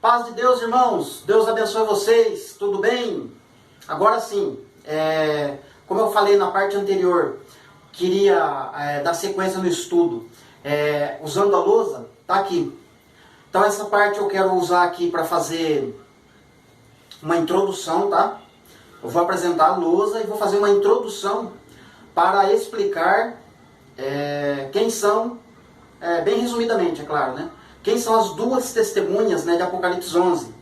Paz de Deus, irmãos. Deus abençoe vocês. Tudo bem? Agora sim, como eu falei na parte anterior, queria dar sequência no estudo usando a lousa, tá aqui. Então essa parte eu quero usar aqui para fazer uma introdução, tá? Eu vou apresentar a lousa e vou fazer uma introdução para explicar quem são, bem resumidamente, é claro, né? Quem são as duas testemunhas, né, de Apocalipse 11.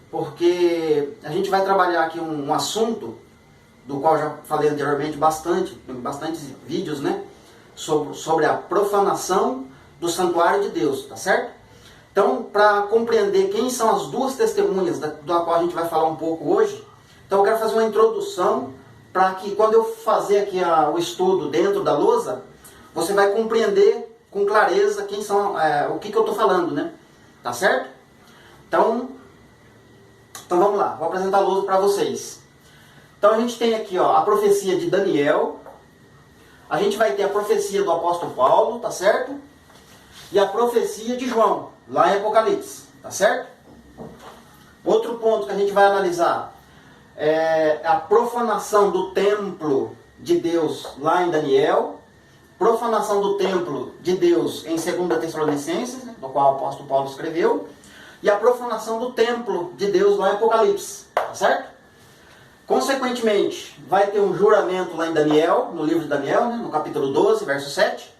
Porque a gente vai trabalhar aqui um assunto, do qual já falei anteriormente tem bastantes vídeos, né? Sobre a profanação do santuário de Deus, tá certo? Então, para compreender quem são as duas testemunhas, da qual a gente vai falar um pouco hoje, então eu quero fazer uma introdução para que quando eu fazer aqui o estudo dentro da lousa, você vai compreender com clareza quem são, o que eu estou falando, né? Tá certo? Então vamos lá, vou apresentar a lousa para vocês. Então a gente tem aqui a profecia de Daniel, a gente vai ter a profecia do apóstolo Paulo, tá certo? E a profecia de João, lá em Apocalipse, tá certo? Outro ponto que a gente vai analisar é a profanação do templo de Deus lá em Daniel, profanação do templo de Deus em 2 Tessalonicenses, né, do qual o apóstolo Paulo escreveu, e a profanação do templo de Deus lá em Apocalipse, tá certo? Consequentemente, vai ter um juramento lá em Daniel, no livro de Daniel, né, no capítulo 12, verso 7.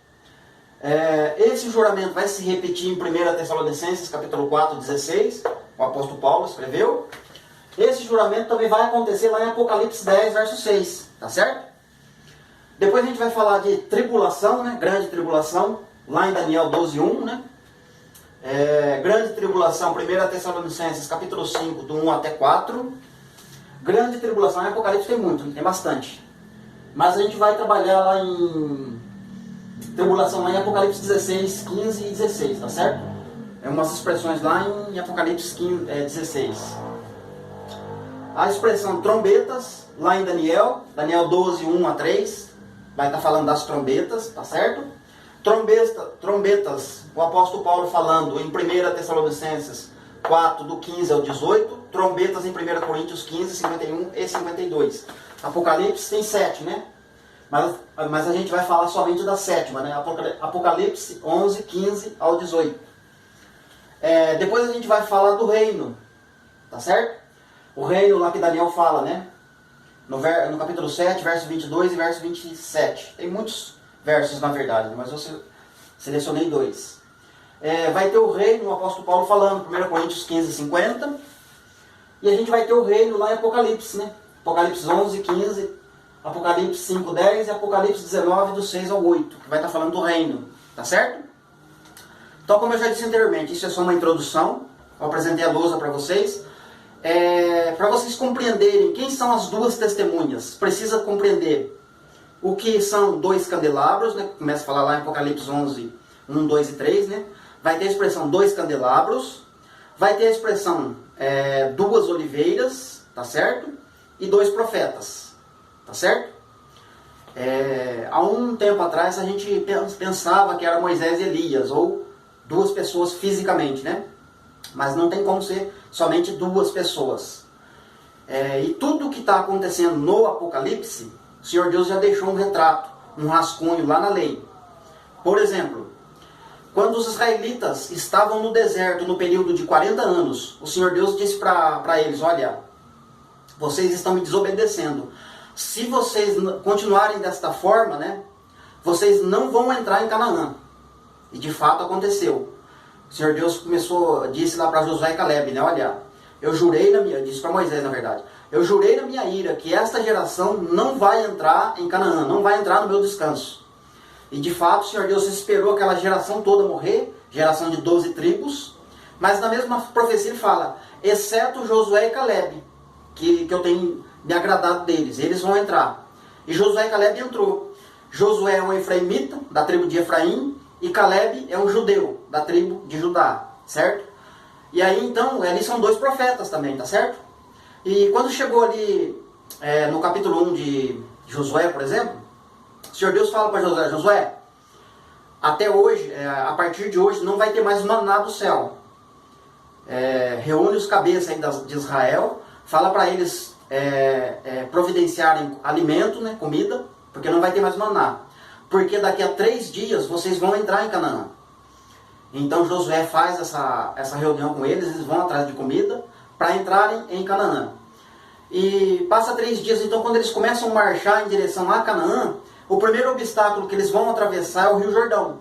Esse juramento vai se repetir em 1 Tessalonicenses, capítulo 4, 16, o apóstolo Paulo escreveu. Esse juramento também vai acontecer lá em Apocalipse 10, verso 6, tá certo? Depois a gente vai falar de tribulação, né? Grande tribulação, lá em Daniel 12, 1, né? Grande tribulação, 1 Tessalonicenses, capítulo 5, do 1 até 4. Grande tribulação, em Apocalipse tem muito, tem bastante. Mas a gente vai trabalhar lá em tribulação, lá em Apocalipse 16, 15 e 16, tá certo? Umas expressões lá em Apocalipse 16. A expressão trombetas, lá em Daniel 12, 1 a 3, vai estar falando das trombetas, tá certo? Trombetas, o apóstolo Paulo falando em 1 Tessalonicenses 4, do 15 ao 18, trombetas em 1 Coríntios 15, 51 e 52. Apocalipse tem 7, né? Mas a gente vai falar somente da sétima, né? Apocalipse 11, 15 ao 18. Depois a gente vai falar do reino, tá certo? O reino lá que Daniel fala, né? No capítulo 7, verso 22 e verso 27. Tem muitos versos, na verdade, mas eu selecionei 2. Vai ter o reino, o apóstolo Paulo falando, 1 Coríntios 15, 50. E a gente vai ter o reino lá em Apocalipse, né? Apocalipse 11, 15, Apocalipse 5, 10 e Apocalipse 19, do 6 ao 8, que vai estar falando do reino, tá certo? Então, como eu já disse anteriormente, isso é só uma introdução. Eu apresentei a lousa para vocês. Para vocês compreenderem quem são as duas testemunhas, precisa compreender o que são 2 candelabros, né? Começa a falar lá em Apocalipse 11, 1, 2 e 3, né? Vai ter a expressão 2 candelabros, vai ter a expressão 2 oliveiras, tá certo? E 2 profetas, tá certo? Há um tempo atrás a gente pensava que era Moisés e Elias, ou 2 pessoas fisicamente, né? Mas não tem como ser somente 2 pessoas. E tudo que está acontecendo no Apocalipse, o Senhor Deus já deixou um retrato, um rascunho lá na lei. Por exemplo, quando os israelitas estavam no deserto no período de 40 anos, o Senhor Deus disse para eles, olha, vocês estão me desobedecendo. Se vocês continuarem desta forma, né, vocês não vão entrar em Canaã. E de fato aconteceu. O Senhor Deus disse lá para Josué e Caleb, né, olha, eu jurei disse para Moisés na verdade, eu jurei na minha ira que esta geração não vai entrar em Canaã, não vai entrar no meu descanso. E de fato o Senhor Deus esperou aquela geração toda morrer, geração de 12 tribos, mas na mesma profecia ele fala, exceto Josué e Caleb, que eu tenho me agradado deles, eles vão entrar. E Josué e Caleb entrou. Josué é um efraimita, da tribo de Efraim, e Caleb é um judeu, da tribo de Judá, certo? E aí então, ali são 2 profetas também, tá certo? E quando chegou ali no capítulo 1 de Josué, por exemplo, o Senhor Deus fala para Josué, Josué, até hoje, a partir de hoje, não vai ter mais maná do céu. reúne os cabeças aí de Israel, fala para eles providenciarem alimento, né, comida, porque não vai ter mais maná. Porque daqui a 3 dias vocês vão entrar em Canaã. Então Josué faz essa reunião com eles, eles vão atrás de comida para entrarem em Canaã. E passa 3 dias, então quando eles começam a marchar em direção a Canaã, o primeiro obstáculo que eles vão atravessar é o Rio Jordão.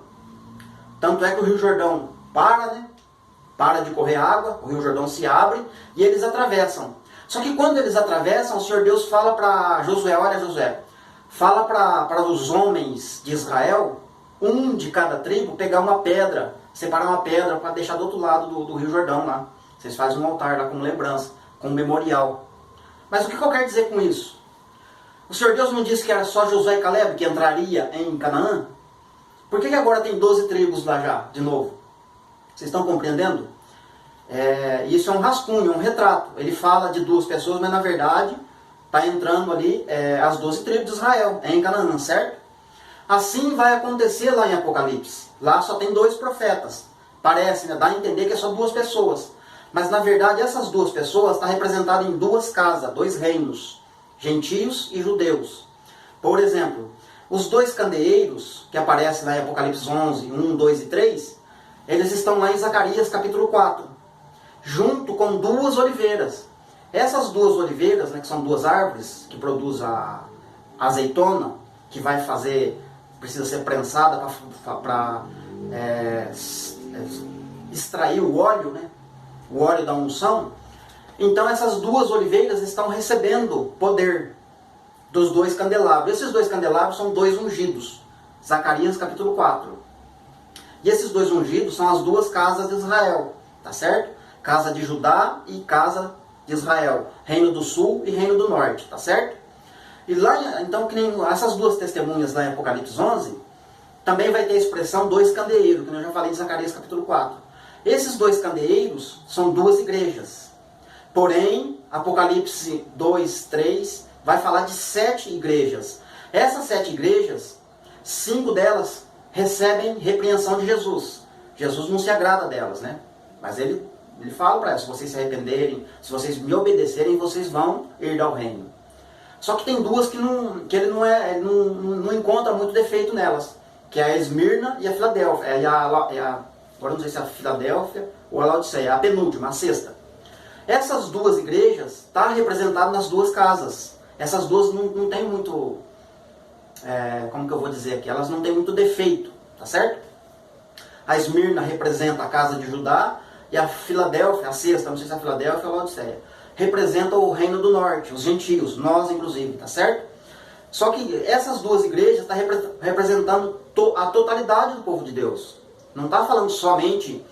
Tanto é que o Rio Jordão para de correr água, o Rio Jordão se abre e eles atravessam. Só que quando eles atravessam, o Senhor Deus fala para Josué, olha Josué, fala para os homens de Israel, um de cada tribo, pegar uma pedra, separar uma pedra para deixar do outro lado do Rio Jordão lá. Vocês fazem um altar lá como lembrança, como memorial. Mas o que eu quero dizer com isso? O Senhor Deus não disse que era só Josué e Caleb que entraria em Canaã? Por que agora tem 12 tribos lá já, de novo? Vocês estão compreendendo? Isso é um rascunho, um retrato. Ele fala de 2 pessoas, mas na verdade está entrando ali as 12 tribos de Israel, em Canaã, certo? Assim vai acontecer lá em Apocalipse. Lá só tem 2 profetas. Parece, né? Dá a entender que é só 2 pessoas. Mas na verdade essas 2 pessoas estão representadas em 2 casas, 2 reinos. Gentios e judeus. Por exemplo, os 2 candeeiros, que aparecem lá em Apocalipse 11, 1, 2 e 3, eles estão lá em Zacarias capítulo 4, junto com 2 oliveiras. Essas 2 oliveiras, né, que são 2 árvores, que produzem a azeitona, que vai precisa ser prensada para extrair o óleo, né, o óleo da unção. Então essas 2 oliveiras estão recebendo poder dos 2 candelabros. Esses 2 candelabros são 2 ungidos. Zacarias capítulo 4. E esses 2 ungidos são as 2 casas de Israel. Tá certo? Casa de Judá e casa de Israel. Reino do Sul e Reino do Norte. Tá certo? E lá, então, que nem essas 2 testemunhas lá em Apocalipse 11, também vai ter a expressão 2 candeeiros, que eu já falei em Zacarias capítulo 4. Esses 2 candeeiros são 2 igrejas. Porém, Apocalipse 2, 3, vai falar de 7 igrejas. Essas 7 igrejas, 5 delas recebem repreensão de Jesus. Jesus não se agrada delas, né? Mas ele fala para elas, se vocês se arrependerem, se vocês me obedecerem, vocês vão herdar o reino. Só que tem 2 que ele não encontra muito defeito nelas, que é a Esmirna e a Filadélfia. Agora não sei se é a Filadélfia ou a Laodiceia, a penúltima, a 6ª. Essas 2 igrejas estão representadas nas 2 casas. Essas 2 não tem muito, como que eu vou dizer aqui, elas não têm muito defeito, tá certo? A Esmirna representa a casa de Judá e a Filadélfia, a 6ª, não sei se é a Filadélfia ou a Laodiceia, representa o reino do norte, os gentios, nós inclusive, tá certo? Só que essas 2 igrejas estão representando a totalidade do povo de Deus. Não está falando somente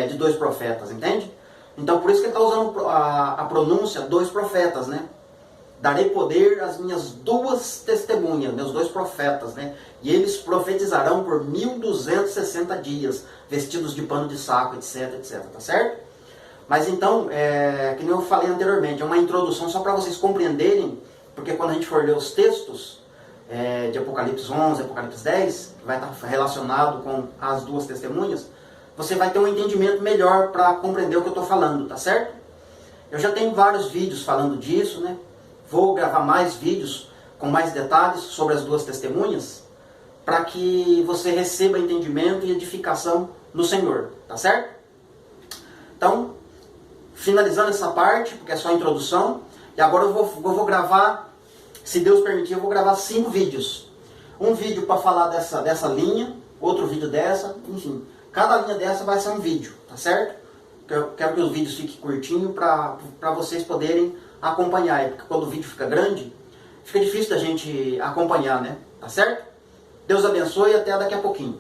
de 2 profetas, entende? Então por isso que ele está usando a pronúncia 2 profetas, né? Darei poder às minhas 2 testemunhas, meus 2 profetas, né? E eles profetizarão por 1260 dias, vestidos de pano de saco, etc, etc, tá certo? Mas então, que nem eu falei anteriormente, é uma introdução só para vocês compreenderem, porque quando a gente for ler os textos de Apocalipse 11, Apocalipse 10, que vai estar relacionado com as 2 testemunhas, você vai ter um entendimento melhor para compreender o que eu estou falando, tá certo? Eu já tenho vários vídeos falando disso, né? Vou gravar mais vídeos com mais detalhes sobre as 2 testemunhas, para que você receba entendimento e edificação no Senhor, tá certo? Então, finalizando essa parte, porque é só a introdução, e agora eu vou gravar, se Deus permitir, eu vou gravar 5 vídeos. Um vídeo para falar dessa linha, outro vídeo dessa, enfim. Cada linha dessa vai ser um vídeo, tá certo? Eu quero que os vídeos fiquem curtinhos para vocês poderem acompanhar. Porque quando o vídeo fica grande, fica difícil da gente acompanhar, né? Tá certo? Deus abençoe e até daqui a pouquinho.